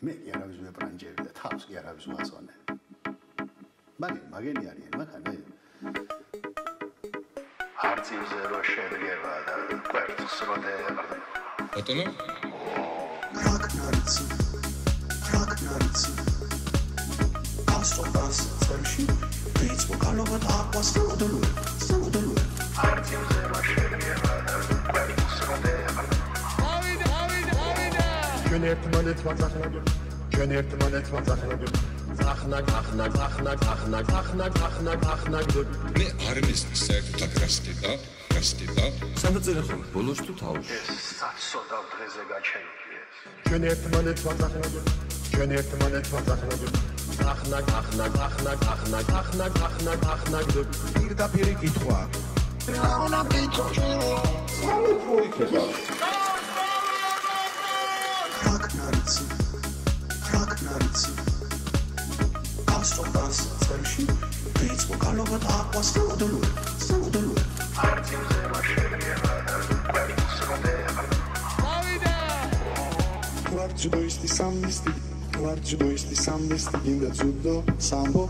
მე კი არავის მეპრანჯერი და თავს კი არავის ვაწონე. მაგენი არიან, მაგანე. არცივზე რო შედგება და კვერცხს რო დაეყრდნო. ბატონო? Ragnarsson. Astronauts celsi. Beats vokalova da aquastalodolur. Salodolur. არცივზე რო შედგება და კვერცხს რო დაეყრდნო. ჩვენ ერთმანეთს ვაწახნაგებ. მე არ მისწრ საერთოდ აკრასტიდა. სამწერ ხომ ბოლოს თუ თავში. ეს საცოტა დღეზე გაჩენილი ეს. ჩვენ ერთმანეთს ვაწახნაგებ. პირდაპირ კითხვა. რა უნდა გითხრა? Ragnarsson. Astronauts celsi. Beats vokalova da aquastalodolur. Salodolur. არცივზე რო შედგება და კვერცხს რო დაეყრდნო. Judoisti sambisti in the judo sambo.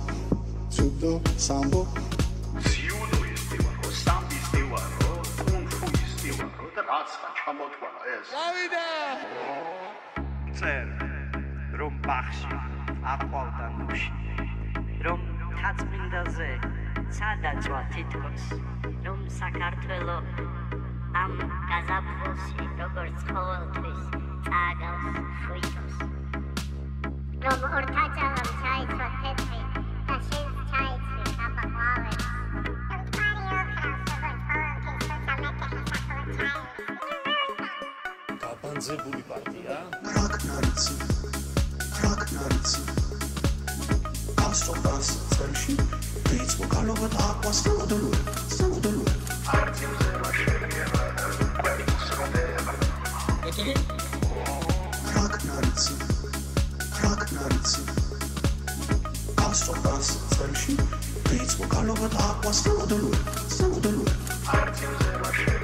Judo istivaro, sambi istivaro, kung fu istivaro და რაცა ჩამოთვალა ეს. გავიდა! წერ რომ ბახში აყვავდა ნუში რომ თაცმინდაზე სადაწვა თითქოს რომ საქართველო ამ გაზაფხულში როგორც ყოველთვის წააგავს ხუჭოს რომ ორთაჭალამ ჩაიცვა თეთრი და შენ ჩაიცვი საბაყლავებს რომ თარი ოქრავს როგორც ყოველთვის თუცა მეტეხი სახელო ჩაიცვი გაბანძებული პარტია? Ragnarsson. Astronauts celsi. Beats vokalova da aquastalodolur. Salodolur. არცივზე რო შედგება და კვერცხს რო დაეყრდნო. ბატონო? Ragnarsson. Astronauts celsi. Beats vokalova da aquastalodolur. Salodolur. არცივზე რო შედგება